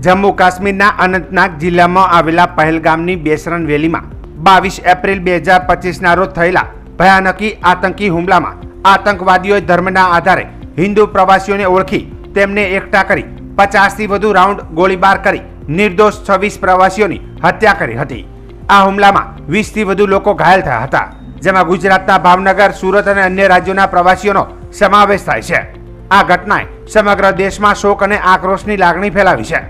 જમ્મુ કાશ્મીરના અનંતનાગ જિલ્લામાં આવેલા પહેલગામની બેસરણ વેલીમાં 22 એપ્રિલ 2025ના રોજ થયેલા ભયાનકી આતંકી હુમલામાં આતંકવાદીઓએ ધર્મના આધારે હિન્દુ પ્રવાસીઓને ઓળખી તેમને એકઠા કરી 50થી વધુ રાઉન્ડ ગોળીબાર કરી નિર્દોષ 26 પ્રવાસીઓની હત્યા કરી હતી। આ હુમલામાં 20થી વધુ લોકો ઘાયલ થયા હતા, જેમાં ગુજરાતના ભાવનગર, સુરત અને અન્ય રાજ્યોના પ્રવાસીઓનો સમાવેશ થાય છે। આ ઘટનાએ સમગ્ર દેશમાં શોક અને આક્રોશની લાગણી ફેલાવી છે।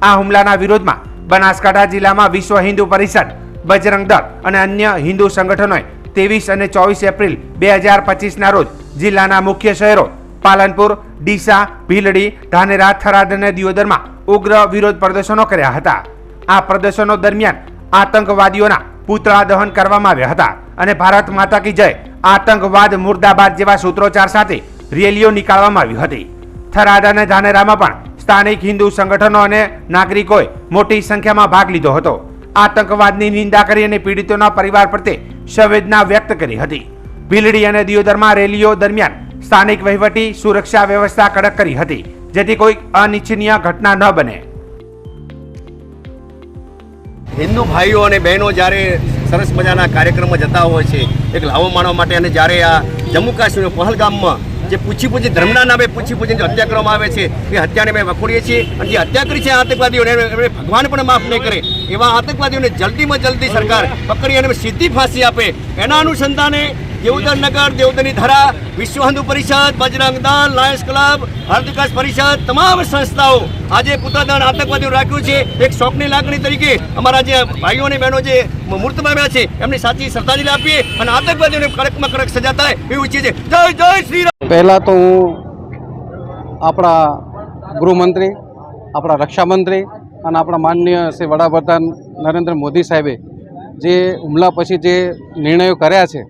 આ હુમલાના વિરોધમાં બનાસકાંઠા જિલ્લામાં વિશ્વ હિન્દુ પરિષદ, બજરંગ દળ અને અન્ય હિન્દુ સંગઠનોએ 23 અને 24 એપ્રિલ 2025ના રોજ જિલ્લાના મુખ્ય શહેરો પાલનપુર, ડીસા, ભીલડી, ધાનેરા, થરાદ અને દિયોદરમાં ઉગ્ર વિરોધ પ્રદર્શનો કર્યા હતા। આ પ્રદર્શનો દરમિયાન આતંકવાદીઓના પૂતળા દહન કરવામાં આવ્યા હતા અને ભારત માતા કી જય, આતંકવાદ મુર્દાબાદ જેવા સૂત્રોચ્ચાર સાથે રેલીઓ નીકાળવામાં આવી હતી। થરાદ અને ધાનેરામાં પણ સ્થાનિક હિન્દુ સંગઠનો અને નાગરિકોએ મોટી સંખ્યામાં ભાગ લીધો હતો। આતંકવાદની નિંદા કરી અને પીડિતોના પરિવાર પ્રત્યે સંવેદના વ્યક્ત કરી હતી। ભીલડી અને દિયોદરમાં રેલીઓ દરમિયાન સ્થાનિક વહીવટી સુરક્ષા વ્યવસ્થા કડક કરી હતી, જેથી કોઈ અનિચ્છનીય ઘટના ન બને। હિન્દુ ભાઈઓ અને બહેનો જ્યારે સરસ મજાના કાર્યક્રમમાં જતા હોય છે એક લાવો માણવા માટે, અને જ્યારે આ જમ્મુ કાશ્મીર પહલગામમાં જે પૂછી ધર્મના નામે પૂછી હત્યા કરવામાં આવે છે એ હત્યાને અમે વખોડીએ છીએ। અને જે હત્યા કરી છે આતંકવાદીઓને એમને ભગવાન પણ માફ નહીં કરે। એવા આતંકવાદીઓને જલ્દીમાં જલ્દી સરકાર પકડી અને સીધી ફાંસી આપે, એના અનુસંધાને દેવદર નગર, દેવદરની ધરા, વિશ્વ હિન્દુ પરિષદ, બજરંગ દળ, લાયન્સ ક્લબ, ભારત વિકાસ પરિષદ, તમામ સંસ્થાઓ આજે પુત્રદાન આતંકવાદીઓ રાખ્યું છે। એક શોકની લાગણી તરીકે અમારા જે ભાઈઓ અને બહેનો જે મૂર્ત પામ્યા છે એમની સાચી શ્રદ્ધાંજલિ આપીએ અને આતંકવાદીઓને કડકમાં કડક સજા થાય એવું ઈચ્છીએ છીએ। જય જય શ્રી રામ। પહેલાં તો હું આપણા ગૃહમંત્રી, આપણા રક્ષામંત્રી અને આપણા માનનીય શ્રી વડાપ્રધાન નરેન્દ્ર મોદી સાહેબે જે હુમલા પછી જે નિર્ણયો કર્યા છે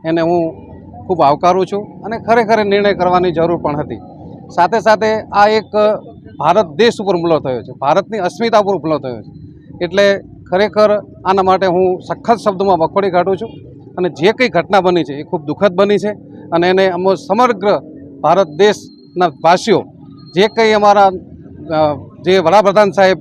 એને હું ખૂબ આવકારું છું અને ખરેખર નિર્ણય કરવાની જરૂર પણ હતી। સાથે સાથે આ એક ભારત દેશ ઉપર હુમલો થયો છે, ભારતની અસ્મિતા ઉપર હુમલો થયો છે, એટલે ખરેખર આના માટે હું સખત શબ્દોમાં વખોડી કાઢું છું। અને જે કંઈ ઘટના બની છે એ ખૂબ દુઃખદ બની છે અને એને અમે સમગ્ર ભારત દેશના વાસીઓ જે કંઈ અમારા જે વડાપ્રધાન સાહેબ,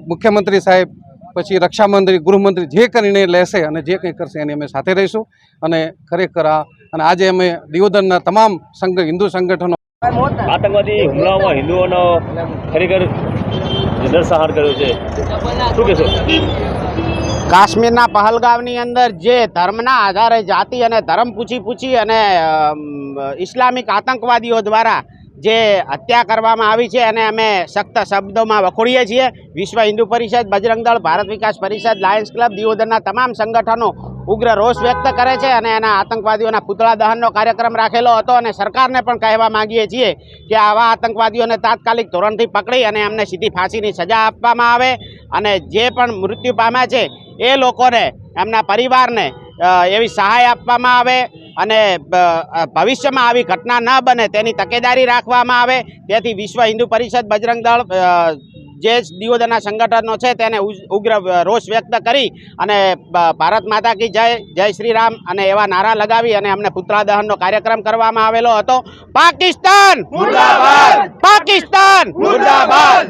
મુખ્યમંત્રી સાહેબ, પછી રક્ષામંત્રી, ગૃહમંત્રી જે કંઈ નિર્ણય લેશે અને જે કંઈ કરશે એની અમે સાથે રહીશું। અને ખરેખર અને આજે અમે દિયોદરના તમામ હિન્દુ સંગઠનો આતંકવાદી હુમલાઓમાં હિન્દુઓનો ખરેખર નરસંહાર કર્યો છે, શું કહેશો? કાશ્મીરના પહલગામની અંદર જે ધર્મના આધારે જાતિ અને ધર્મ પૂછી અને ઇસ્લામિક આતંકવાદીઓ દ્વારા જે હત્યા કરવામાં આવી છે અને અમે સખ્ત શબ્દોમાં વખોડીએ છીએ। વિશ્વ હિન્દુ પરિષદ, બજરંગ દળ, ભારત વિકાસ પરિષદ, લાયન્સ ક્લબ, દિયોદરના તમામ સંગઠનો ઉગ્ર રોષ વ્યક્ત કરે છે અને એના આતંકવાદીઓના પૂતળા દહનનો કાર્યક્રમ રાખેલો હતો અને સરકારને પણ કહેવા માંગીએ છીએ કે આવા આતંકવાદીઓને તાત્કાલિક ધોરણથી પકડી અને એમને સીધી ફાંસીની સજા આપવામાં આવે અને જે પણ મૃત્યુ પામ્યા છે એ લોકોને, એમના પરિવારને એવી સહાય આપવામાં આવે અને ભવિષ્યમાં આવી ઘટના ન બને તેની તકેદારી રાખવામાં આવે। તેથી વિશ્વ હિન્દુ પરિષદ, બજરંગ દળ, જે દિયોદરના સંગઠનો છે તેને ઉગ્ર રોષ વ્યક્ત કરી અને ભારત માતા કી જય, જય શ્રી રામ અને એવા નારા લગાવી અને અમને પુતળા દહનનો કાર્યક્રમ કરવામાં આવેલો હતો। પાકિસ્તાન મુર્દાબાદ, પાકિસ્તાન મુર્દાબાદ।